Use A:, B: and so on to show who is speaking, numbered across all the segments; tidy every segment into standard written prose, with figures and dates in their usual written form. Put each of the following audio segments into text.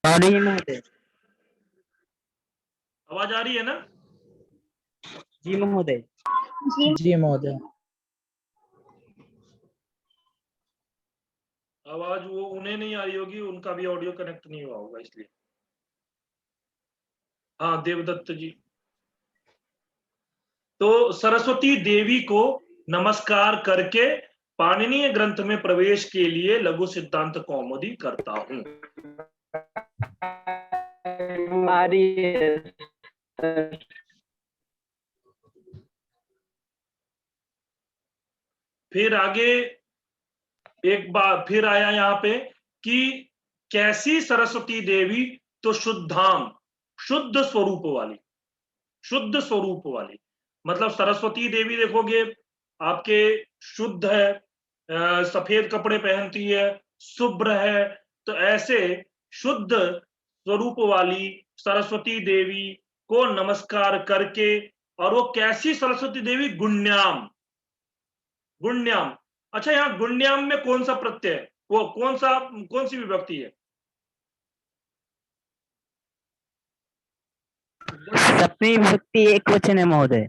A: जी महोदय।
B: आवाज आ रही है ना?
A: जी महोदय।
C: जी महोदय।
B: आवाज वो उन्हें नहीं आ रही होगी, उनका भी ऑडियो कनेक्ट नहीं हुआ होगा इसलिए। हाँ देवदत्त जी। तो सरस्वती देवी को नमस्कार करके पाणिनीय ग्रंथ में प्रवेश के लिए लघु सिद्धांत कौमुदी करता हूं। फिर आगे एक बार फिर आया यहाँ पे कि कैसी सरस्वती देवी, तो शुद्धाम, शुद्ध स्वरूप वाली, शुद्ध स्वरूप वाली। मतलब सरस्वती देवी देखोगे आपके शुद्ध है, सफेद कपड़े पहनती है, शुभ्र है। तो ऐसे शुद्ध स्वरूप वाली सरस्वती देवी को नमस्कार करके, और वो कैसी सरस्वती देवी, गुण्याम, गुण्याम। अच्छा, यहाँ गुण्याम में कौन सा प्रत्यय है, वो कौन सी विभक्ति है?
A: सप्तमी विभक्ति एक वचन है महोदय।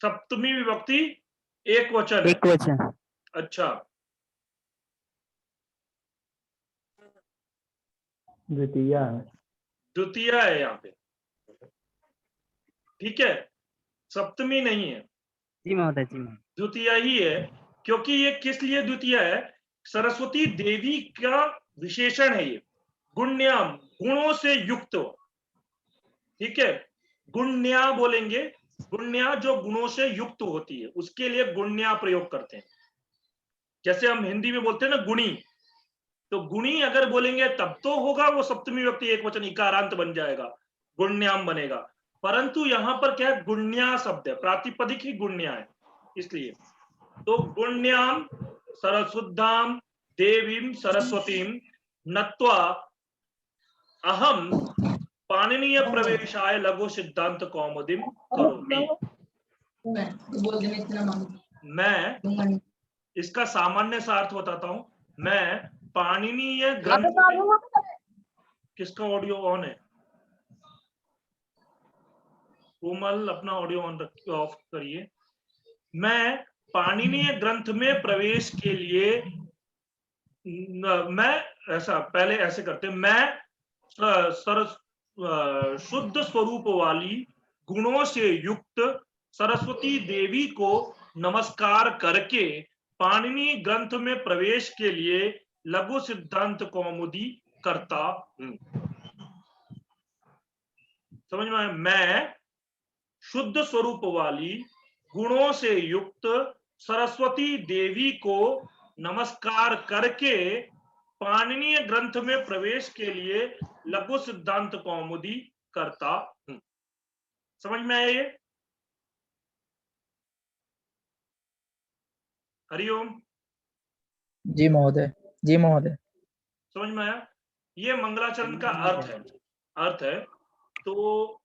B: सप्तमी विभक्ति एक वचन है।
A: एक वचन।
B: अच्छा,
C: द्वितीय है।
B: द्वितीय है यहाँ पे, ठीक है, सप्तमी नहीं है,
A: जी महोदय। जी महोदय।
B: द्वितीय ही है। क्योंकि ये किस लिए द्वितीय है? सरस्वती देवी का विशेषण है ये, गुण्याम, गुणों से युक्त, ठीक है। गुण्या बोलेंगे, गुण्या जो गुणों से युक्त होती है उसके लिए गुण्या प्रयोग करते हैं। जैसे हम हिंदी में बोलते हैं ना गुणी, तो गुणी अगर बोलेंगे तब तो होगा वो सप्तमी विभक्ति एक वचन इकारांत बन जाएगा, गुण्याम बनेगा। परंतु यहां पर क्या है, गुण्या शब्द है, प्रातिपदिक ही गुण्या है, इसलिए। तो गुण्याम सरस्वुद्धाम देवीम सरस्वतीम नत्वा अहम पाणिनीय प्रवेशाय लघु सिद्धांत कौमुदीम करोमि। मैं इसका सामान्य सा अर्थ बताता हूं। मैं पाणिनीय ग्रंथ में, किसका ऑडियो ऑन है? कोमल अपना ऑडियो ऑन रखिए, ऑफ करिए। मैं पाणिनीय ग्रंथ में प्रवेश के लिए मैं ऐसा पहले ऐसे करते, मैं शुद्ध स्वरूप वाली गुणों से युक्त सरस्वती देवी को नमस्कार करके पाणिनी ग्रंथ में प्रवेश के लिए लघु सिद्धांत कौमुदी करता हूं। समझ में आया? मैं शुद्ध स्वरूप वाली गुणों से युक्त सरस्वती देवी को नमस्कार करके पाणिनीय ग्रंथ में प्रवेश के लिए लघु सिद्धांत कौमुदी करता हूं। समझ में आया ये? हरिओम।
C: जी महोदय। जी महोदय।
B: समझ में आया? ये मंगलाचरण का अर्थ है, अर्थ है। तो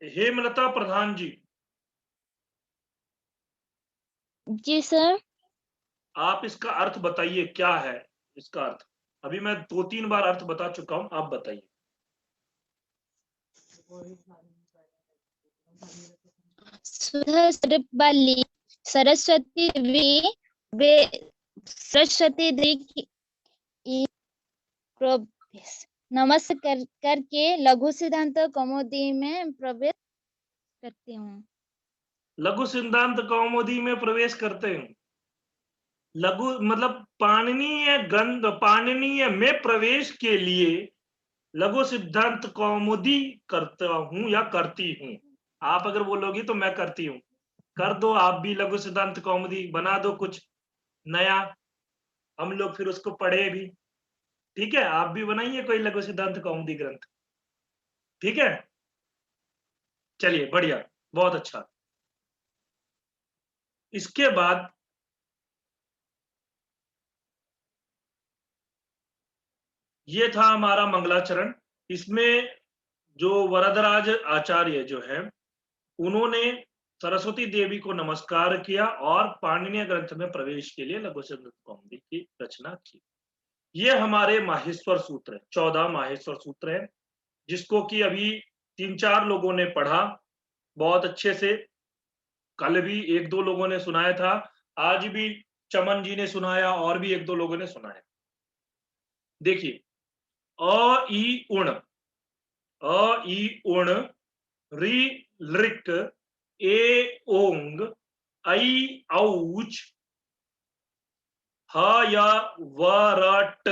B: हेमलता प्रधान जी,
D: जी सर।
B: आप इसका अर्थ बताइए, क्या है इसका अर्थ? अभी मैं 2-3 बार अर्थ बता चुका हूं, आप बताइए।
D: सुधा स्वरूप वाली सरस्वती देवी वे सरस्वती देवी की प्रवेश नमस्कार करके लघु सिद्धांत कौमुदी में प्रवेश करती हूँ।
B: लघु सिद्धांत कौमुदी में प्रवेश करते हैं। लघु मतलब पाणिनीय ग्रंथ, पाणिनीय में प्रवेश के लिए लघु सिद्धांत कौमुदी करता हूं या करती हूं। आप अगर बोलोगी तो मैं करती हूं, कर दो आप भी लघु सिद्धांत कौमुदी, बना दो कुछ नया, हम लोग फिर उसको पढ़े भी। ठीक है, आप भी बनाइए कोई लघु सिद्धांत कौमुदी ग्रंथ। ठीक है, चलिए बढ़िया, बहुत अच्छा। इसके बाद ये था हमारा मंगलाचरण। इसमें जो वरदराज आचार्य जो है उन्होंने सरस्वती देवी को नमस्कार किया और पाणिनीय ग्रंथ में प्रवेश के लिए लघु सिद्धांत कौमुदी की रचना की। ये हमारे माहेश्वर सूत्र है, 14 माहेश्वर सूत्र है, जिसको कि अभी 3-4 लोगों ने पढ़ा बहुत अच्छे से। कल भी 1-2 लोगों ने सुनाया था, आज भी चमन जी ने सुनाया और भी 1-2 लोगों ने सुनाया। देखिए, अ ई उण, अ ई उण, री लृक, ए ओंग, ऐ औच, ह य वरट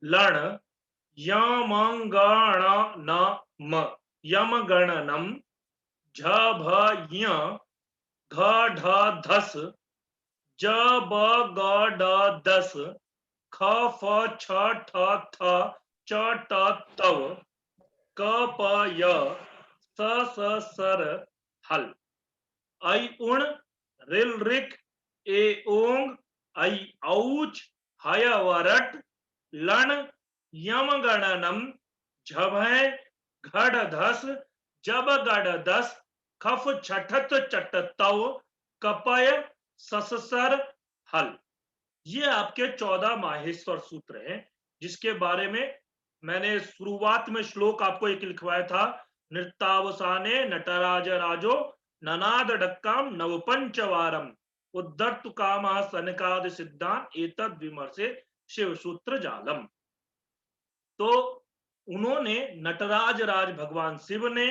B: लण, यमगणनम, यमगणनम, झ भ य, घ ढ धस, ज ब ग ड दस, ख फ छ ठ थ च ट तव, क प य, स स सर हल, ऐ उण, रिल रिक, ए ओंग, ऐ औच, हय वरट लण, यमगणनम, झभय, घड धस, जब गड दस, खफ छठत चट तव, कपय, सससर हल। ये आपके 14 माहेश्वर सूत्र हैं, जिसके बारे में मैंने शुरुआत में श्लोक आपको एक लिखवाया था, नृत्तावसाने नटराज राजो ननाद डक्काम नवपंचवारम उद्धर्तु कामः सनकादि सिद्धान एतद् विमर्शे शिव सूत्र जालम। तो उन्होंने नटराज राज भगवान शिव ने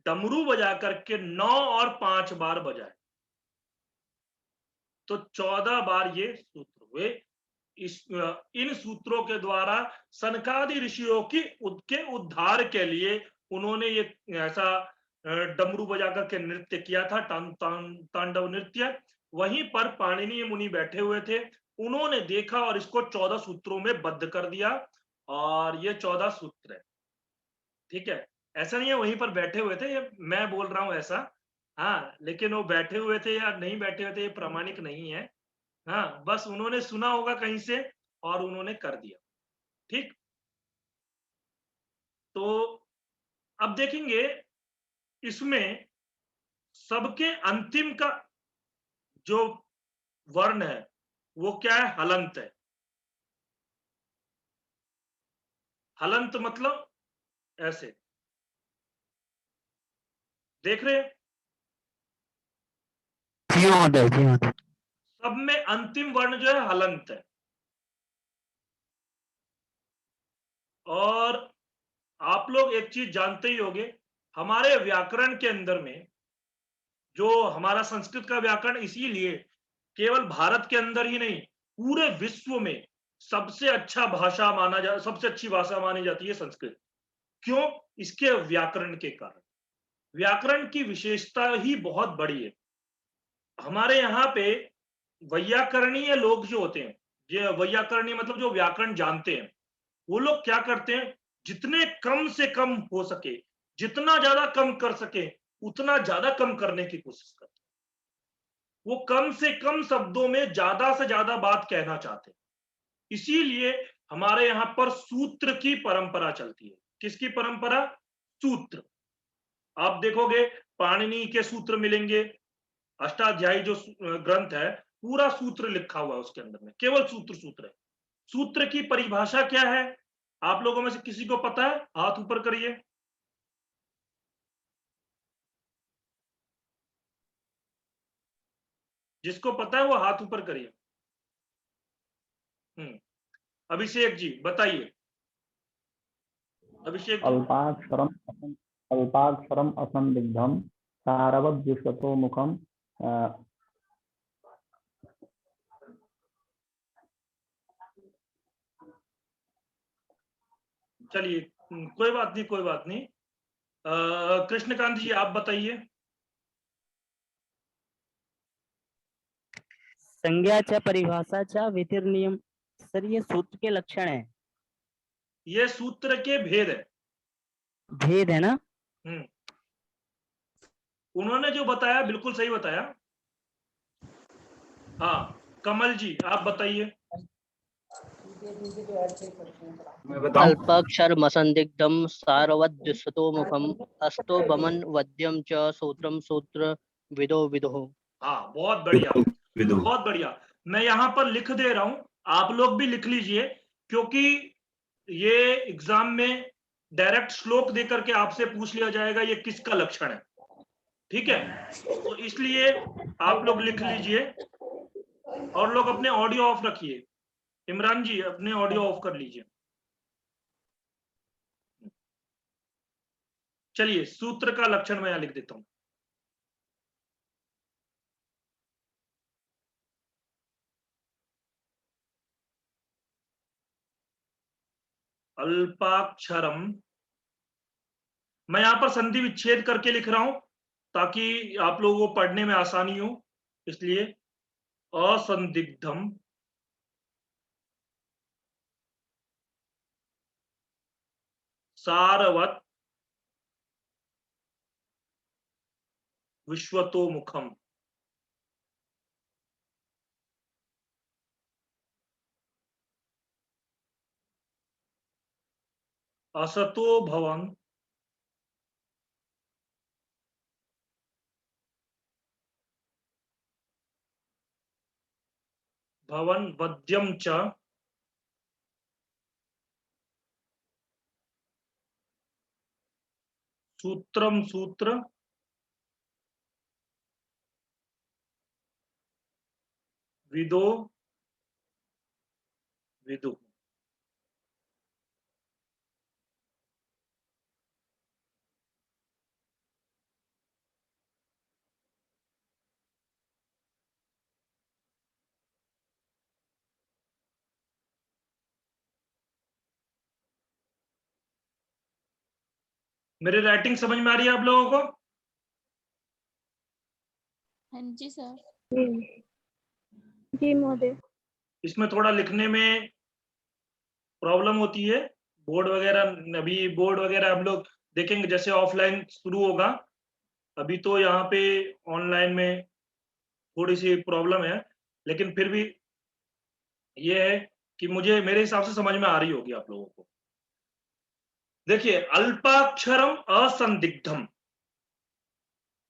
B: डमरू बजा करके 9 और 5 बार बजाए, तो 14 बार ये सूत्र हुए। इन सूत्रों के द्वारा सनकादि ऋषियों की के उद्धार के लिए उन्होंने ये ऐसा डमरू बजा करके नृत्य किया था, तांडव नृत्य। वहीं पर पाणिनि मुनि बैठे हुए थे, उन्होंने देखा और इसको 14 सूत्रों में बद्ध कर दिया, और ये 14 सूत्र है। ठीक है, ऐसा नहीं है वहीं पर बैठे हुए थे, ये मैं बोल रहा हूं ऐसा, हाँ, लेकिन वो बैठे हुए थे या नहीं बैठे हुए थे ये प्रामाणिक नहीं है। हाँ, बस उन्होंने सुना होगा कहीं से और उन्होंने कर दिया। ठीक, तो अब देखेंगे इसमें सबके अंतिम का जो वर्ण है वो क्या है, हलंत है। हलंत मतलब ऐसे देख रहे हैं,
A: जी महोदय, जी महोदय।
B: सब में अंतिम वर्ण जो है हलंत है। और आप लोग एक चीज जानते ही होंगे, हमारे व्याकरण के अंदर में जो हमारा संस्कृत का व्याकरण इसीलिए केवल भारत के अंदर ही नहीं पूरे विश्व में सबसे अच्छा भाषा सबसे अच्छी भाषा मानी जाती है संस्कृत। क्यों? इसके व्याकरण के कारण। व्याकरण की विशेषता ही बहुत बड़ी है। हमारे यहाँ पे वैयाकरणीय लोग जो होते हैं, ये वैयाकरणीय मतलब जो व्याकरण जानते हैं, वो लोग क्या करते हैं, जितने कम से कम हो सके, जितना ज्यादा कम कर सके उतना ज्यादा कम करने की कोशिश करते हैं। वो कम से कम शब्दों में ज्यादा से ज्यादा बात कहना चाहते हैं। इसीलिए हमारे यहाँ पर सूत्र की परंपरा चलती है। किसकी परंपरा? सूत्र। आप देखोगे पाणिनि के सूत्र मिलेंगे, अष्टाध्यायी जो ग्रंथ है पूरा सूत्र लिखा हुआ है उसके अंदर में, केवल सूत्र सूत्र है। सूत्र की परिभाषा क्या है आप लोगों में से किसी को पता है? हाथ ऊपर करिए। जिसको पता है वो हाथ ऊपर करिए। अभिषेक जी बताइए। अभिषेक जी।
E: अल्पाक्षरम असंदिग्धम सारवद्युष्यतो मुखम।
B: चलिए कोई बात नहीं, कोई बात नहीं। कृष्णकांत जी आप बताइए।
A: संज्ञाच्या परिभाषाच्या वितीर्णियम, सर ये सूत्र के लक्षण है।
B: ये सूत्र के भेद है।
A: भेद है ना?
B: उन्होंने जो बताया बिल्कुल सही बताया। हाँ, कमल जी आप बताइए।
F: अल्पाक्षरमसंदिग्धं सारवद्युष्यतो मुखम अस्तो बमन वद्यम च सूत्रम सूत्र विदो विदो।
B: हाँ, बहुत बढ़िया, बहुत बढ़िया। मैं यहाँ पर लिख दे रहा हूं, आप लोग भी लिख लीजिए। क्योंकि ये एग्जाम में डायरेक्ट श्लोक देकर के आपसे पूछ लिया जाएगा ये किसका लक्षण है, ठीक है। तो इसलिए आप लोग लिख लीजिए और लोग अपने ऑडियो ऑफ रखिए। इमरान जी अपने ऑडियो ऑफ कर लीजिए। चलिए सूत्र का लक्षण मैं यहां लिख देता हूं। अल्पाक्षरम, मैं यहां पर संधि विच्छेद करके लिख रहा हूं ताकि आप लोगों को पढ़ने में आसानी हो, इसलिए असंदिग्धम सारवत विश्वतोमुखम। असतो भवं भवन वद्यम च सूत्रम सूत्र विदो विदु। मेरी राइटिंग समझ में आ रही है आप लोगों को?
D: हाँ जी सर।
G: जी महोदय।
B: इसमें थोड़ा लिखने में प्रॉब्लम होती है, बोर्ड वगैरह, अभी बोर्ड वगैरह हम लोग देखेंगे जैसे ऑफलाइन शुरू होगा, अभी तो यहाँ पे ऑनलाइन में थोड़ी सी प्रॉब्लम है, लेकिन फिर भी ये है कि मुझे मेरे हिसाब से समझ में आ रही होगी आप लोगों को। देखिए अल्पाक्षरम असंदिग्धम,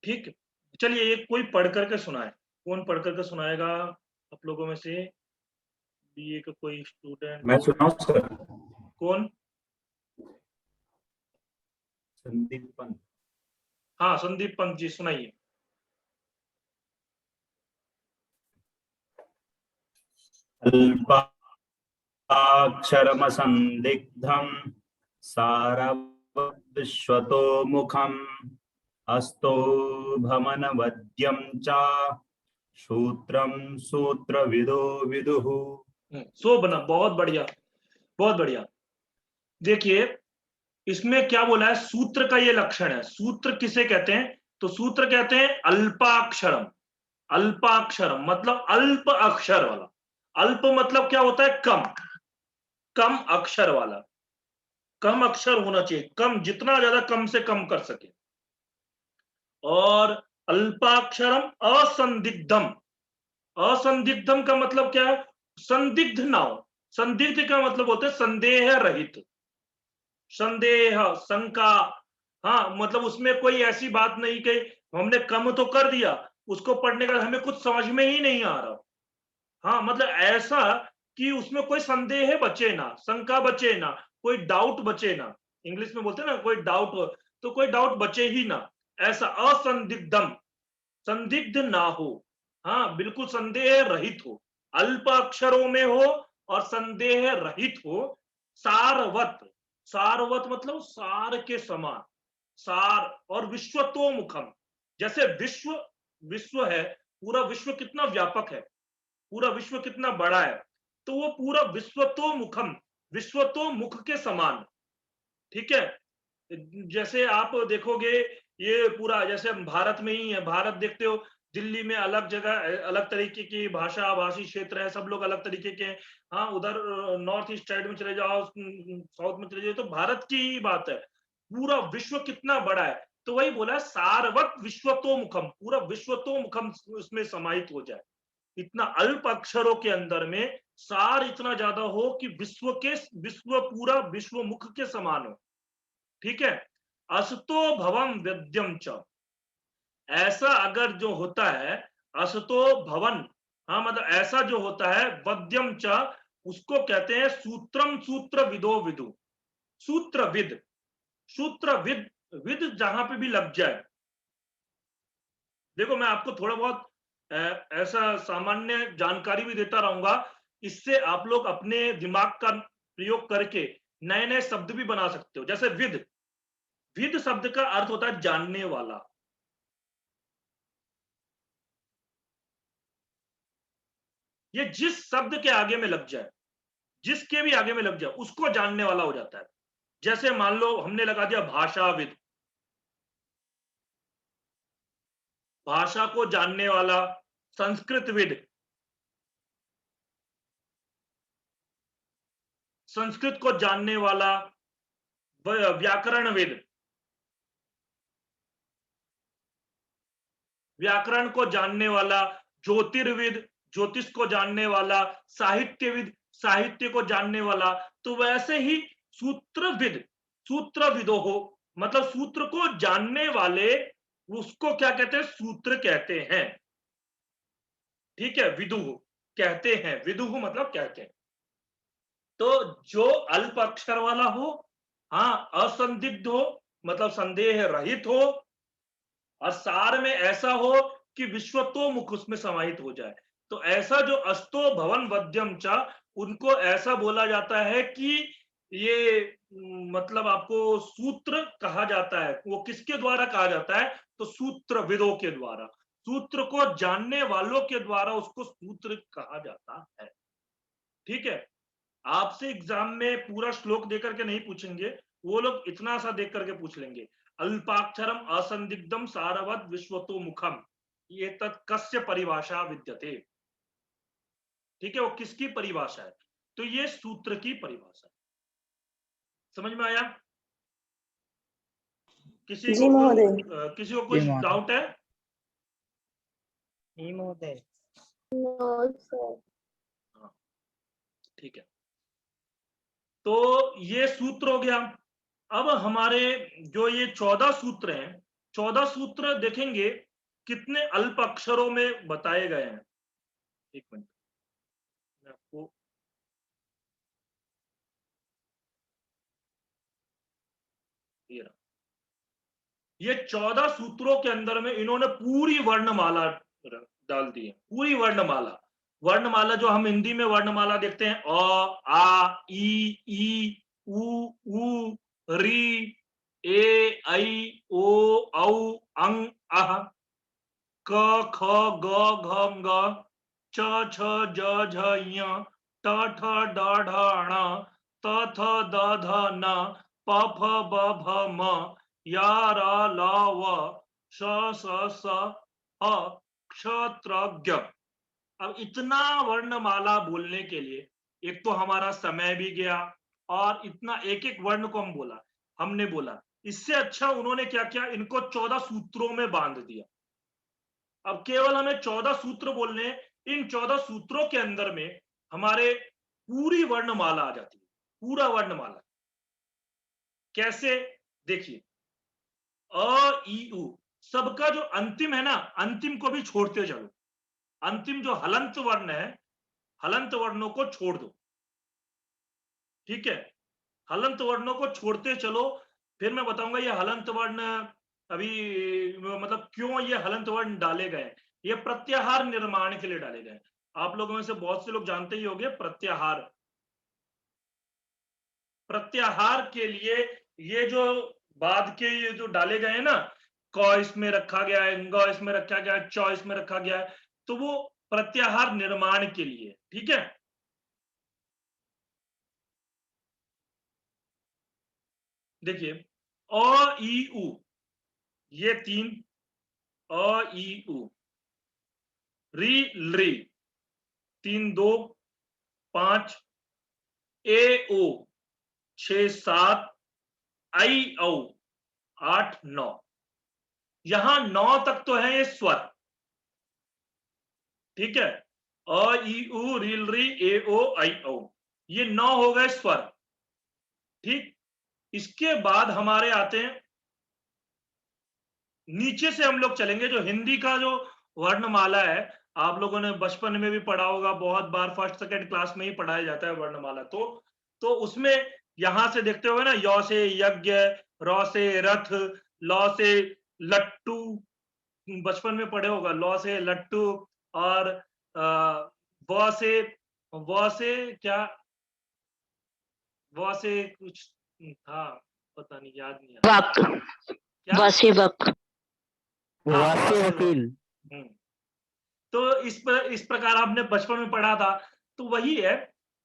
B: ठीक है। चलिए ये कोई पढ़ करके सुनाए, कौन पढ़ करके सुनाएगा आप लोगों में से? बीए का कोई स्टूडेंट?
H: मैं सुनाऊं सर?
B: कौन?
H: संदीप पंत।
B: हाँ संदीप पंत जी सुनाइए।
H: अल्पाक्षरमसंदिग्धं सारवद्विश्वतोमुखम् अस्तो भमनवद्यं च सूत्रं सूत्रविदो विदुः।
B: सो बना, बहुत बढ़िया, बहुत बढ़िया। देखिए इसमें क्या बोला है, सूत्र का ये लक्षण है। सूत्र किसे कहते हैं? तो सूत्र कहते हैं अल्पाक्षरम। अल्पाक्षरम मतलब अल्प अक्षर वाला। अल्प मतलब क्या होता है? कम, कम अक्षर वाला। कम अक्षर होना चाहिए, कम, जितना ज्यादा कम से कम कर सके। और अल्पाक्षरम असंदिग्धम, असंदिग्धम का मतलब क्या है? संदिग्ध ना हो। संदिग्ध का मतलब होता है संदेह रहित, संदेह, शंका, हाँ मतलब उसमें कोई ऐसी बात नहीं कि हमने कम तो कर दिया, उसको पढ़ने का हमें कुछ समझ में ही नहीं आ रहा। हाँ मतलब ऐसा कि उसमें कोई संदेह बचे ना, शंका बचे ना, कोई डाउट बचे ना। इंग्लिश में बोलते हैं ना कोई डाउट, तो कोई डाउट बचे ही ना, ऐसा असंदिग्धम, संदिग्ध ना हो, हाँ बिल्कुल संदेह रहित हो, अल्प अक्षरों में हो और संदेह रहित हो। सारवत, सारवत मतलब सार के समान, सार। और विश्वतोमुखम, जैसे विश्व, विश्व है, पूरा विश्व कितना व्यापक है, पूरा विश्व कितना बड़ा है, तो वो पूरा विश्वतोमुखम, विश्वतोमुख के समान, ठीक है। जैसे आप देखोगे ये पूरा, जैसे हम भारत में ही है, भारत देखते हो दिल्ली में अलग जगह अलग तरीके की भाषा भाषी क्षेत्र है, सब लोग अलग तरीके के हैं। हाँ उधर नॉर्थ ईस्ट साइड में चले जाओ, साउथ में चले जाओ, तो भारत की ही बात है, पूरा विश्व कितना बड़ा है। तो वही बोला सारवत विश्वतोमुखम, पूरा विश्वतोमुखम उसमें समाहित हो जाए, इतना अल्प अक्षरों के अंदर में सार इतना ज्यादा हो कि विश्व के, विश्व पूरा विश्व मुख के समान हो, ठीक है। असतो भवम विद्यम च, ऐसा अगर जो होता है, असतो भवन, हाँ मतलब ऐसा जो होता है, वद्यम च उसको कहते हैं सूत्रम सूत्र विदो विदु। सूत्रविद, सूत्रविद, विद जहां पे भी लग जाए। देखो मैं आपको थोड़ा बहुत ऐसा सामान्य जानकारी भी देता रहूंगा, इससे आप लोग अपने दिमाग का प्रयोग करके नए नए शब्द भी बना सकते हो। जैसे विद, विद शब्द का अर्थ होता है जानने वाला। ये जिस शब्द के आगे में लग जाए, जिसके भी आगे में लग जाए, उसको जानने वाला हो जाता है। जैसे मान लो हमने लगा दिया भाषाविद, भाषा को जानने वाला। संस्कृतविद, संस्कृत को जानने वाला। व्याकरणविद, व्याकरण को जानने वाला। ज्योतिर्विद, ज्योतिष को जानने वाला। साहित्यविद, साहित्य को जानने वाला। तो वैसे ही सूत्रविद, सूत्रविदो हो, मतलब सूत्र को जानने वाले, उसको क्या कहते हैं? सूत्र कहते हैं। ठीक है, विदुहु कहते हैं, विदुहु मतलब कहते हैं। तो जो अल्प अक्षर वाला हो, हाँ, असंदिग्ध हो मतलब संदेह रहित हो, और सार में ऐसा हो कि विश्वतोमुख उसमें समाहित हो जाए। तो ऐसा जो अस्तो भवन वद्यम चा, उनको ऐसा बोला जाता है कि ये मतलब आपको सूत्र कहा जाता है। वो किसके द्वारा कहा जाता है? तो सूत्रविदों के द्वारा, सूत्र को जानने वालों के द्वारा उसको सूत्र कहा जाता है। ठीक है, आपसे एग्जाम में पूरा श्लोक देकर के नहीं पूछेंगे, वो लोग इतना सा देख करके पूछ लेंगे। अल्पाक्षरम असंदिग्धम सारवत विश्वतो मुखम, ये तत् कस्य परिभाषा विद्यते। ठीक है, वो किसकी परिभाषा है? तो ये सूत्र की परिभाषा है। समझ में आया? किसी को कुछ डाउट है? ठीक है, तो ये सूत्र हो गया। अब हमारे जो ये 14 सूत्र हैं, 14 सूत्र देखेंगे कितने अल्प अक्षरों में बताए गए हैं। एक मिनट, मैं आपको ये 14 सूत्रों के अंदर में इन्होंने पूरी वर्णमाला डाल दी है। पूरी वर्णमाला, वर्णमाला जो हम हिंदी में वर्णमाला देखते हैं, अ, आ, ई, उ, री, ए, ऐ, ओ, औ, अंग, अह, क, ख, ग, घ, ङ, च, छ, ज, झ, ञ, ट, ठ, ड, ढ, ण, त, थ, द, ध, न, प, फ, ब, भ, म, या, र, ल, व, श, स, ह, क्षत्रज्ञ। अब इतना वर्णमाला बोलने के लिए एक तो हमारा समय भी गया, और इतना एक एक वर्ण को हमने बोला। इससे अच्छा उन्होंने क्या किया, इनको 14 सूत्रों में बांध दिया। अब केवल हमें 14 सूत्र बोलने, इन 14 सूत्रों के अंदर में हमारे पूरी वर्णमाला आ जाती है, पूरा वर्णमाला। कैसे? देखिए, अ, ई, उ, सबका जो अंतिम है ना, अंतिम को भी छोड़ते चलो। अंतिम जो हलंत वर्ण है, हलंत वर्णों को छोड़ दो। ठीक है, हलंत वर्णों को छोड़ते चलो। फिर मैं बताऊंगा ये हलंत वर्ण अभी मतलब क्यों ये हलंत वर्ण डाले गए। ये प्रत्याहार निर्माण के लिए डाले गए। आप लोगों में से बहुत से लोग जानते ही होंगे प्रत्याहार। प्रत्याहार के लिए ये जो बाद के ये जो डाले गए हैं ना, क इसमें रखा गया है, ग इसमें रखा गया है, च इसमें रखा गया है, तो वो प्रत्याहार निर्माण के लिए। ठीक है, देखिए, अ, ई, उ, ये 3, अ, ई, उ, री, ली 3, 2, 5, ए, ओ 6, 7, आई, औ 8, 9। यहां 9 तक तो है ये स्वर। ठीक है, अ, ई, उ, रील, री, ए, ओ, आई, औ, ये 9 हो गए स्वर। ठीक, इसके बाद हमारे आते हैं, नीचे से हम लोग चलेंगे, जो हिंदी का जो वर्णमाला है आप लोगों ने बचपन में भी पढ़ा होगा, बहुत बार फर्स्ट सेकंड क्लास में ही पढ़ाया जाता है वर्णमाला। तो उसमें यहां से देखते हो ना, य से यज्ञ, र से रथ, ल से लट्टू, बचपन में पढ़े होगा, ल से लट्टू, और व से क्या, व से कुछ था, पता नहीं, याद नहीं आ रहा। क्या?
F: वक।
A: वास्य वकील।
B: हम्म। तो इस प्रकार आपने बचपन में पढ़ा था। तो वही है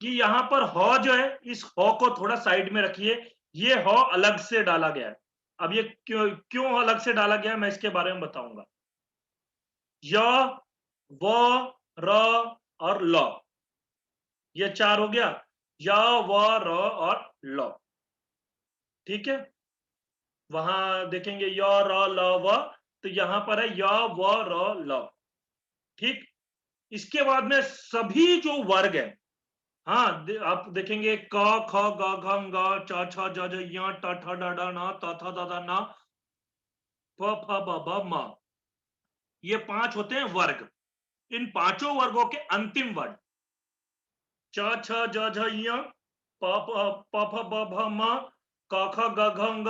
B: कि यहाँ पर ह जो है, इस ह को थोड़ा साइड में रखिए, ये ह अलग से डाला गया है। अब ये क्यों अलग से डाला गया है, मैं इसके बारे में बताऊंगा। य, व, र और ल, ये 4 हो गया, य, व, र और ल। ठीक है, वहां देखेंगे य, र, ल, व, तो यहां पर है य, व, र, ल। ठीक, इसके बाद में सभी जो वर्ग है, हाँ, आप देखेंगे क, ख, ग, घ, ङ, च, छ, ज, झ, ञ, ट, ठ, ड, ढ, न, त, थ, द, ध, न, प, फ, ब, भ, म, ये 5 होते हैं वर्ग। इन 5 वर्गों के अंतिम वर्ण च, छ, ज, झ, ञ, प, फ, ब, भ, म, क, ख, ग, घ, ङ,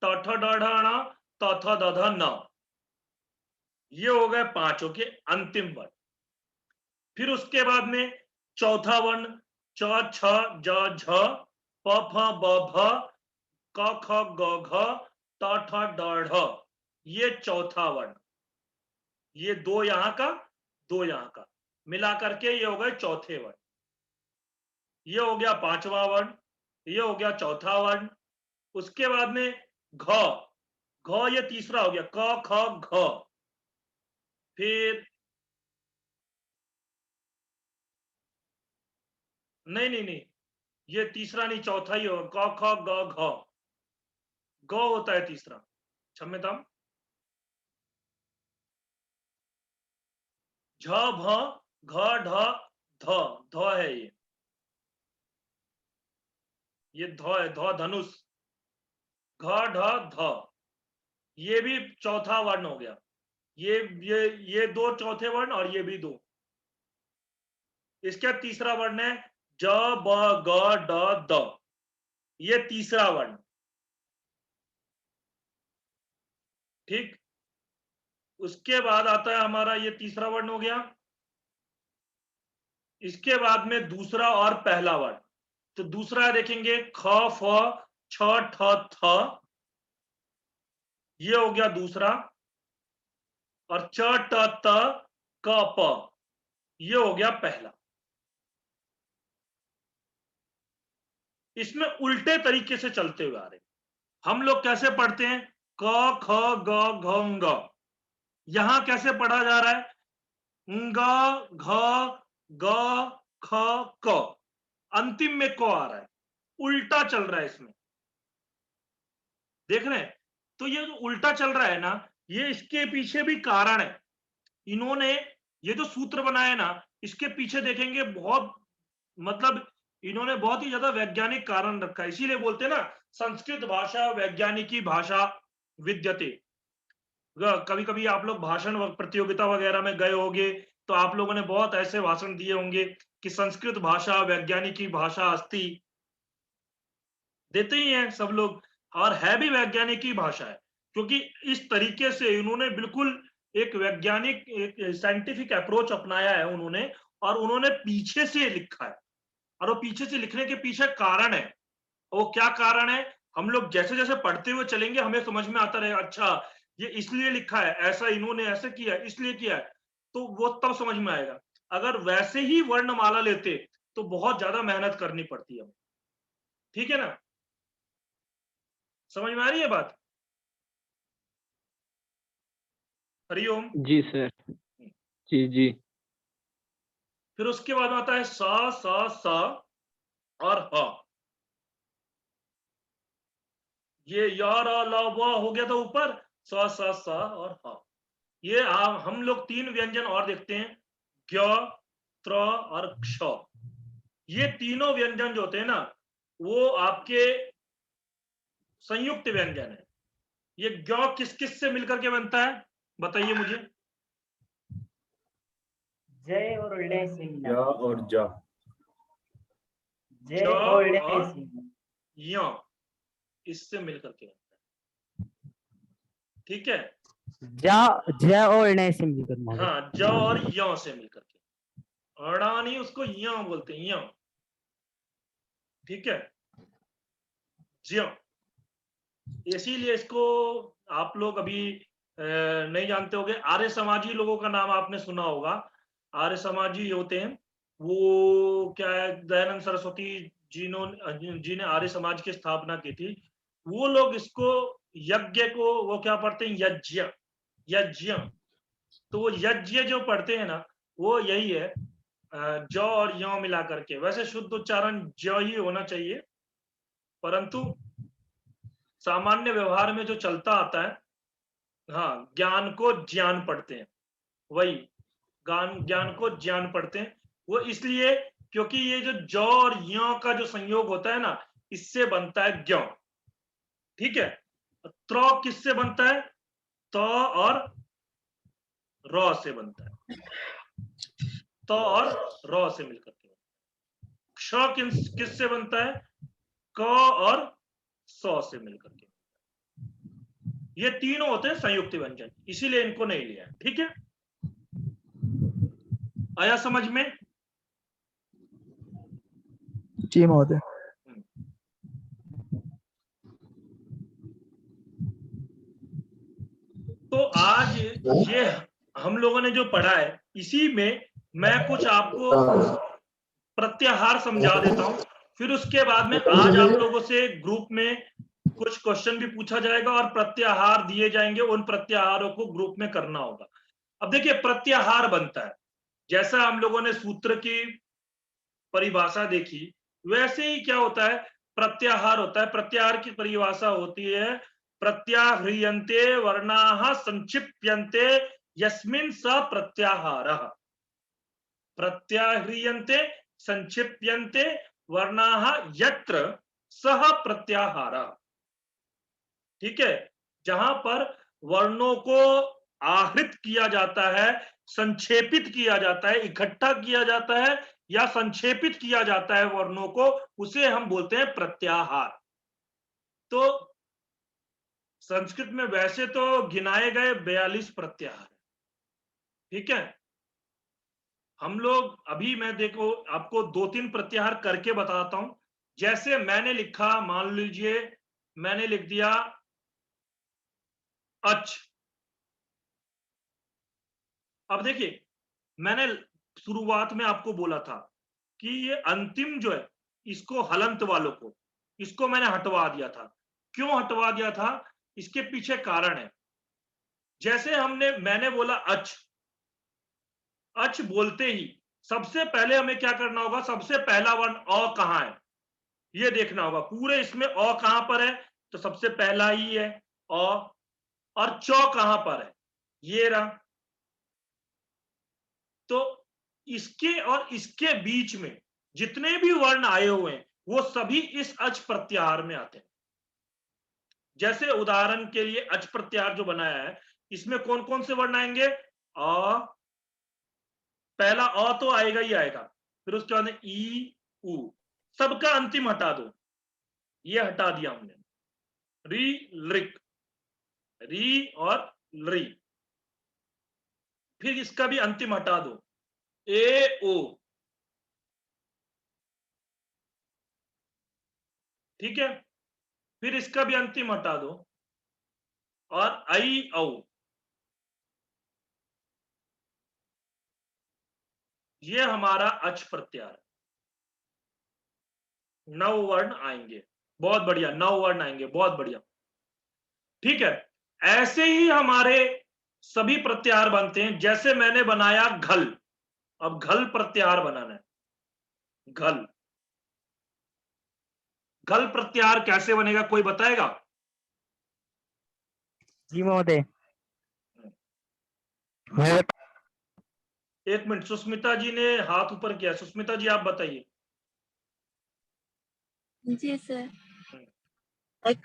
B: ट, ठ, ड, ढ, ण, त, थ, द, ध, न, ये हो गए 5 के अंतिम वर्ण। फिर उसके बाद में चौथा वर्ण च, छ, ज, झ, प, फ, ब, भ, क, ख, ग, घ, त, ठ, ड, ढ, ये चौथा वर्ण। ये 2 यहां का, 2 यहां का, मिला करके ये हो गए चौथे वर्ण। ये हो गया 5वां वर्ण, ये हो गया चौथा वर्ण। उसके बाद में घ, घ ये तीसरा हो गया, क, ख, घ। फिर नहीं, ये तीसरा नहीं, चौथा ही होगा, क, ख, ग, घ, ग होता है तीसरा, क्षम्यताम। झ, भ, घ, ढ, ध, ध है ये ध है, ध धनुष, घ, ढ, ध, ये भी चौथा वर्ण हो गया। ये 2 चौथे वर्ण और ये भी 2। इसका तीसरा वर्ण है ज, ब, ग, ड, द, ये तीसरा वर्ण। ठीक, उसके बाद आता है हमारा, ये तीसरा वर्ण हो गया। इसके बाद में दूसरा और पहला वर्ण, तो दूसरा देखेंगे ख, फ, छ, ठ, थ, ये हो गया दूसरा। और च, ट, त, क, प, ये हो गया पहला। इसमें उल्टे तरीके से चलते हुए आ रहे। हम लोग कैसे पढ़ते हैं, क, ख, ग, घ, ङ, यहां कैसे पढ़ा जा रहा है, ङ, घ, ग, ख, क, अंतिम में क आ रहा है, उल्टा चल रहा है इसमें, देख रहे हैं। तो ये जो उल्टा चल रहा है ना, ये इसके पीछे भी कारण है। इन्होंने ये जो सूत्र बनाया ना, इसके पीछे देखेंगे बहुत, मतलब इन्होंने बहुत ही ज्यादा वैज्ञानिक कारण रखा है। इसीलिए बोलते हैं ना, संस्कृत भाषा वैज्ञानिकी भाषा विद्यते। कभी कभी आप लोग भाषण प्रतियोगिता वगैरह में गए होंगे, तो आप लोगों ने बहुत ऐसे भाषण दिए होंगे कि संस्कृत भाषा वैज्ञानिकी भाषा अस्ति, देते ही हैं सब लोग, और है भी वैज्ञानिकी भाषा है, क्योंकि इस तरीके से इन्होंने बिल्कुल एक वैज्ञानिक, एक साइंटिफिक अप्रोच अपनाया है उन्होंने, और उन्होंने पीछे से लिखा है। और वो पीछे से लिखने के पीछे कारण है, वो क्या कारण है, हम लोग जैसे जैसे पढ़ते हुए चलेंगे हमें समझ में आता रहेगा, अच्छा ये इसलिए लिखा है, ऐसा इन्होंने ऐसे किया है, इसलिए किया है, तो वो तब समझ में आएगा। अगर वैसे ही वर्णमाला लेते तो बहुत ज्यादा मेहनत करनी पड़ती है। ठीक है ना, समझ में आ रही है बात? हरिओम।
G: जी सर। जी जी।
B: फिर उसके बाद आता है सा, सा, सा और ह। ये या, र, ल, व हो गया था ऊपर, सा, सा, सा और ह। ये हम लोग 3 व्यंजन और देखते हैं, ज्ञ, त्र और क्ष। ये तीनों व्यंजन जो होते हैं ना, वो आपके संयुक्त व्यंजन है। ये ज्ञ किस किस से मिलकर के बनता है, बताइए मुझे।
A: जय और ले से
H: ज
A: मिला
H: और ज।
A: जय
B: ज
A: और ले
B: और
A: से मिला।
B: य इससे मिलकर के बनता है। ठीक है,
A: ज और ले से मिलकर महोदय।
B: हाँ, ज और य से मिलकर के, अड़ा नहीं, उसको य बोलते हैं, य। ठीक है, ज्य। इसीलिए इसको आप लोग अभी नहीं जानते होंगे। आर्य समाजी लोगों का नाम आपने सुना होगा। आर्य समाजी होते हैं वो, क्या है, दयानंद सरस्वती जी ने आर्य समाज की स्थापना की थी। वो लोग इसको, यज्ञ को वो क्या पढ़ते हैं, यज्ञ, यज्ञ। तो वो यज्ञ जो पढ़ते हैं ना, वो यही है, ज और य मिला करके। वैसे शुद्ध उच्चारण ज ही होना चाहिए, परंतु सामान्य व्यवहार में जो चलता आता है, हाँ, ज्ञान को ज्ञान पढ़ते हैं, वही ज्ञान को ज्ञान पढ़ते हैं। वो इसलिए क्योंकि ये जो ज और य का जो संयोग होता है ना, इससे बनता है ज्ञ। ठीक है, त्र किससे बनता है, त और र से बनता है, त और र से मिलकर के। क्ष किससे बनता है, क और स से मिलकर के। ये तीनों होते हैं संयुक्त व्यंजन, इसीलिए इनको नहीं लिया है। ठीक है, आया समझ में?
C: जी महोदय।
B: तो आज ये हम लोगों ने जो पढ़ा है, इसी में मैं कुछ आपको प्रत्याहार समझा देता हूं। फिर उसके बाद में आज आप लोगों से ग्रुप में कुछ क्वेश्चन भी पूछा जाएगा और प्रत्याहार दिए जाएंगे। उन प्रत्याहारों को ग्रुप में करना होगा। अब देखिए, प्रत्याहार बनता है, जैसा हम लोगों ने सूत्र की परिभाषा देखी, वैसे ही क्या होता है, प्रत्याहार होता है। प्रत्याहार की परिभाषा होती है, प्रत्याह्रियन्ते वर्णाः संक्षिप्यन्ते यस्मिन् स प्रत्याहारः। प्रत्याह्रियन्ते संक्षिप्यन्ते वर्णाः यत्र सह प्रत्याहारः। ठीक है, जहां पर वर्णों को आहृत किया जाता है, संक्षेपित किया जाता है, इकट्ठा किया जाता है या संक्षेपित किया जाता है वर्णों को, उसे हम बोलते हैं प्रत्याहार। तो संस्कृत में वैसे तो गिनाए गए 42 प्रत्याहार। ठीक है, हम लोग अभी, मैं देखो आपको 2-3 प्रत्याहार करके बताता हूं। जैसे मैंने लिखा, मान लीजिए मैंने लिख दिया अच। अब देखिए, मैंने शुरुआत में आपको बोला था कि ये अंतिम जो है, इसको हलंत वालों को, इसको मैंने हटवा दिया था। क्यों हटवा दिया था, इसके पीछे कारण है। जैसे मैंने बोला अच, अच बोलते ही सबसे पहले हमें क्या करना होगा, सबसे पहला वर्ण अ कहां है ये देखना होगा। पूरे इसमें अ कहां पर है, तो सबसे पहला ही है अ। और चौ कहां पर है, ये रहा। तो इसके और इसके बीच में जितने भी वर्ण आए हुए हैं, वो सभी इस अच प्रत्याहार में आते हैं। जैसे उदाहरण के लिए अच प्रत्याहार जो बनाया है, इसमें कौन कौन से वर्ण आएंगे, अ, पहला अ तो आएगा ही आएगा, फिर उसके बाद ई उ, सबका अंतिम हटा दो, ये हटा दिया हमने, री लिक, री और री। फिर इसका भी अंतिम हटा दो, ए ओ। ठीक है, फिर इसका भी अंतिम हटा दो, और आई औ। ये हमारा अच प्रत्याहार। 9 वर्ण आएंगे, बहुत बढ़िया, 9 वर्ण आएंगे, बहुत बढ़िया। ठीक है, ऐसे ही हमारे सभी प्रत्याहार बनते हैं। जैसे मैंने बनाया घल, अब घल प्रत्याहार बनाना है। घल, घल प्रत्याहार कैसे बनेगा, कोई बताएगा?
A: जी महोदय।
B: एक मिनट, सुस्मिता जी ने हाथ ऊपर किया। सुस्मिता जी, आप बताइए।
D: जी सर।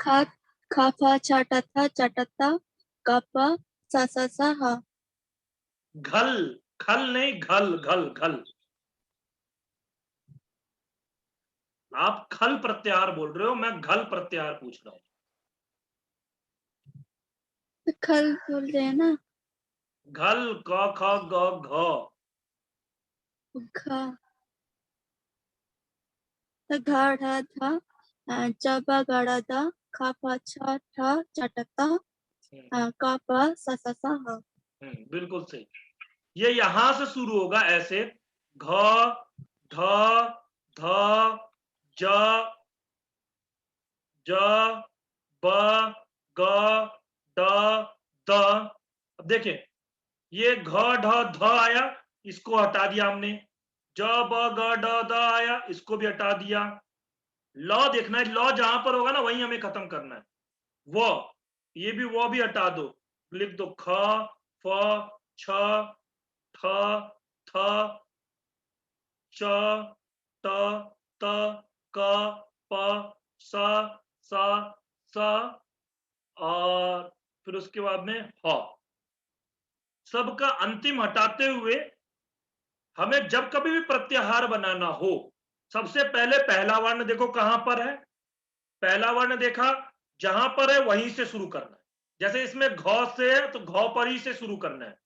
D: खा खाफा चाटता चाटता कापा सा हा।
B: घल खल नहीं, घल घल घल। आप खल प्रत्याहार बोल रहे हो, मैं घल प्रत्याहार पूछ रहा हूं।
D: तो खल बोल रहे हैं ना,
B: घल क ख ग घ।
D: घा तो घा ढा था, चबा गाड़ा था, खा पा छा ठा चटकता, का पा सा सा सा हा।
B: बिल्कुल सही। ये यहां से शुरू होगा ऐसे, घ ढ ध ज ज ब ग ड द। अब देखिए, ये घ ढ ध आया, इसको हटा दिया हमने। ज ब ग ड द आया, इसको भी हटा दिया। लॉ देखना है, लॉ जहां पर होगा ना वहीं हमें खत्म करना है। वो ये भी, वो भी हटा दो, लिख दो ख फ छ ठ थ च त त क प स स स और फिर उसके बाद में ह। सबका अंतिम हटाते हुए हमें जब कभी भी प्रत्याहार बनाना हो, सबसे पहले पहला वर्ण देखो कहां पर है। पहला वर्ण देखा, जहां पर है वहीं से शुरू करना है। जैसे इसमें घ से है तो घ पर ही से शुरू करना है,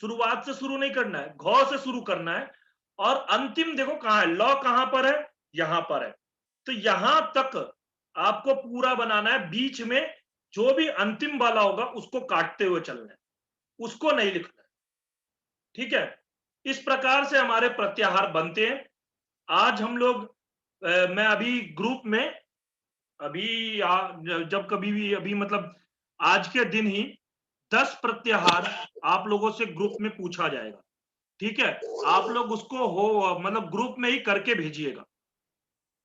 B: शुरुआत से शुरू नहीं करना है, घ से शुरू करना है। और अंतिम देखो कहां है, लॉ कहां पर है, यहां पर है। तो यहां तक आपको पूरा बनाना है, बीच में जो भी अंतिम वाला होगा उसको काटते हुए चलना है, उसको नहीं लिखना है। ठीक है, इस प्रकार से हमारे प्रत्याहार बनते हैं। आज हम लोग मैं अभी ग्रुप में अभी जब कभी भी अभी मतलब आज के दिन ही 10 प्रत्याहार आप लोगों से ग्रुप में पूछा जाएगा। ठीक है, आप लोग उसको हो मतलब ग्रुप में ही करके भेजिएगा।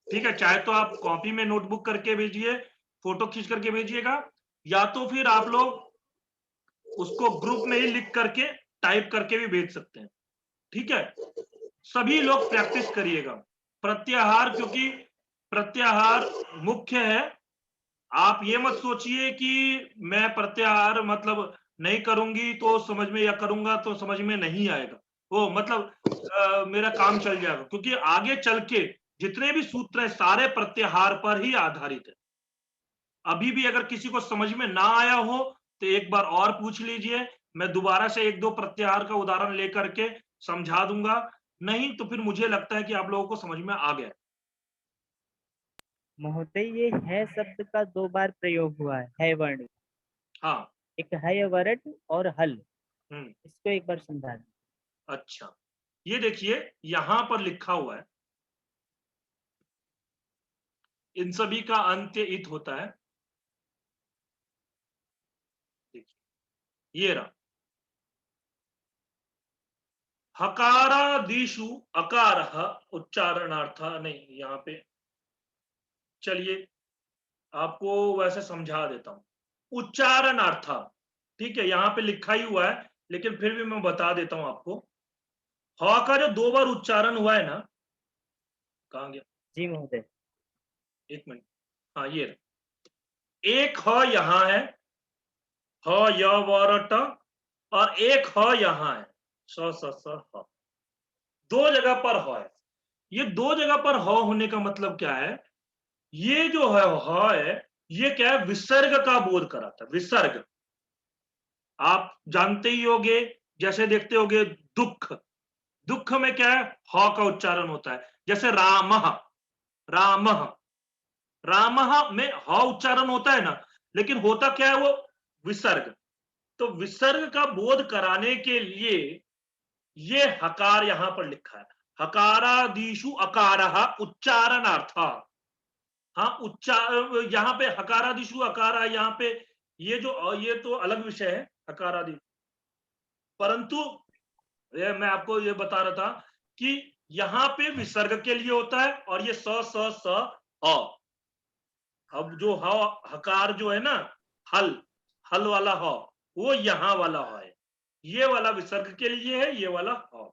B: ठीक है, चाहे तो आप कॉपी में नोटबुक करके भेजिए, फोटो खींच करके भेजिएगा, या तो फिर आप लोग उसको ग्रुप में ही लिख करके टाइप करके भी भेज सकते हैं। ठीक है, सभी लोग प्रैक्टिस करिएगा प्रत्याहार, क्योंकि प्रत्याहार मुख्य है। आप ये मत सोचिए कि मैं प्रत्याहार मतलब नहीं करूंगी तो समझ में, या करूंगा तो समझ में नहीं आएगा, वो मतलब मेरा काम चल जाएगा, क्योंकि आगे चल के जितने भी सूत्र हैं सारे प्रत्याहार पर ही आधारित है। अभी भी अगर किसी को समझ में ना आया हो तो एक बार और पूछ लीजिए, मैं दोबारा से एक दो प्रत्याहार का उदाहरण लेकर के समझा दूंगा। नहीं तो फिर मुझे लगता है कि आप लोगों को समझ में आ गया।
A: महोदय, ये है शब्द का 2 बार प्रयोग हुआ है वर्ण।
B: हाँ।
A: एक है वर्ण और हल,
B: हम्म।
A: इसको एक बार समझा दें।
B: अच्छा, ये देखिए यहां पर लिखा हुआ है, इन सभी का अंत्य इत होता है। देखिए ये रहा, हकारादिषु अकार उच्चारणार्थ नहीं, यहां पे चलिए आपको वैसे समझा देता हूं, उच्चारणार्थ। ठीक है, यहां पे लिखा ही हुआ है लेकिन फिर भी मैं बता देता हूं आपको। ह का जो 2 बार उच्चारण हुआ है ना, कहां गया,
A: जी महोदय।
B: एक मिनट, हाँ ये रहा। एक ह यहां है, ह य व र ट, और एक ह यहां है, स स स ह। 2 जगह पर ह है। ये 2 जगह पर ह होने का मतलब क्या है, ये जो है ह है, ये क्या है, विसर्ग का बोध कराता है। विसर्ग आप जानते ही होंगे, जैसे देखते होंगे दुख, दुख में क्या है, ह का उच्चारण होता है। जैसे रामः, रामः, रामः में ह उच्चारण होता है ना, लेकिन होता क्या है, वो विसर्ग। तो विसर्ग का बोध कराने के लिए ये हकार यहां पर लिखा है, हकारादिषु अकारः उच्चारणार्थ। हाँ, उच्चार यहाँ पे हकारादिषु अकार, यहाँ पे ये जो, ये तो अलग विषय है हकारादि, परंतु ये मैं आपको ये बता रहा था कि यहां पे विसर्ग के लिए होता है, और ये स स स अ। अब जो ह हकार जो है ना, हल, हल वाला ह, वो यहां वाला ह है, ये वाला विसर्ग के लिए है, ये वाला ह।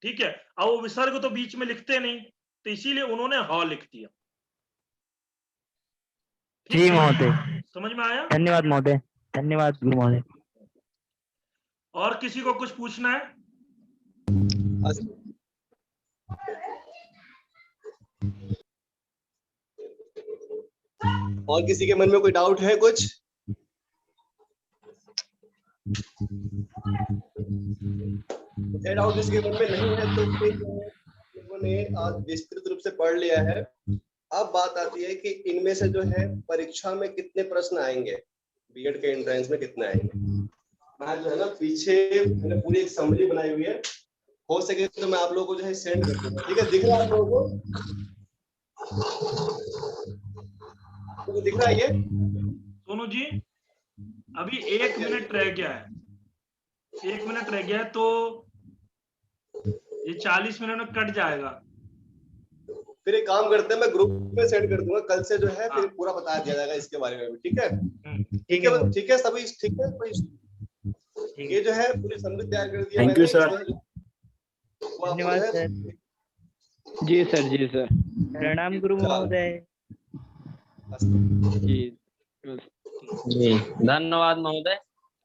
B: ठीक है, अब वो विसर्ग तो बीच में लिखते नहीं, तो इसीलिए उन्होंने ह लिख दिया।
A: जी महोदय,
B: समझ में आया।
A: धन्यवाद महोदय, धन्यवाद गुरु महोदय।
B: और किसी को कुछ पूछना है?
I: अस्तु। और किसी के मन में कोई डाउट है कुछ? डाउट किसी के मन में नहीं है तो फिर लोगों ने आज विस्तृत रूप से पढ़ लिया है। अब बात आती है कि इनमें से जो है परीक्षा में कितने प्रश्न आएंगे, बीएड के एंट्रेंस में कितने आएंगे। मैं जो है ना पीछे मैंने पूरी एक समरी बनाई हुई है, हो सके तो मैं आप लोगों को जो है सेंड कर दूंगा। ठीक है, दिख रहा है आप लोगों को? तो दिख रहा है ये?
B: सोनू जी अभी 1 मिनट रह गया है, 1 मिनट रह गया है, तो ये 40 मिनट में कट जाएगा।
I: फिर एक काम करते हैं, मैं ग्रुप में सेंड कर दूंगा, कल से जो है फिर पूरा बता दिया जाएगा इसके बारे में भी। ठीक है? ठीक है, ठीक है सभी, ठीक है। ये जो है पूरी समरी तैयार कर दी है।
H: Thank you sir.
A: धन्यवाद सर।
G: जी सर, जी सर।
A: प्रणाम गुरु महोदय।
G: जी
J: जी धन्यवाद महोदय।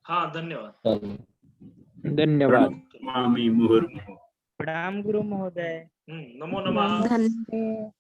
B: हाँ धन्यवाद।
G: धन्यवाद।
H: प्रणमामि मुहुर्मुहुः।
A: प्रणाम गुरु महोदय।
B: नमो नमः।
D: धन्यवाद।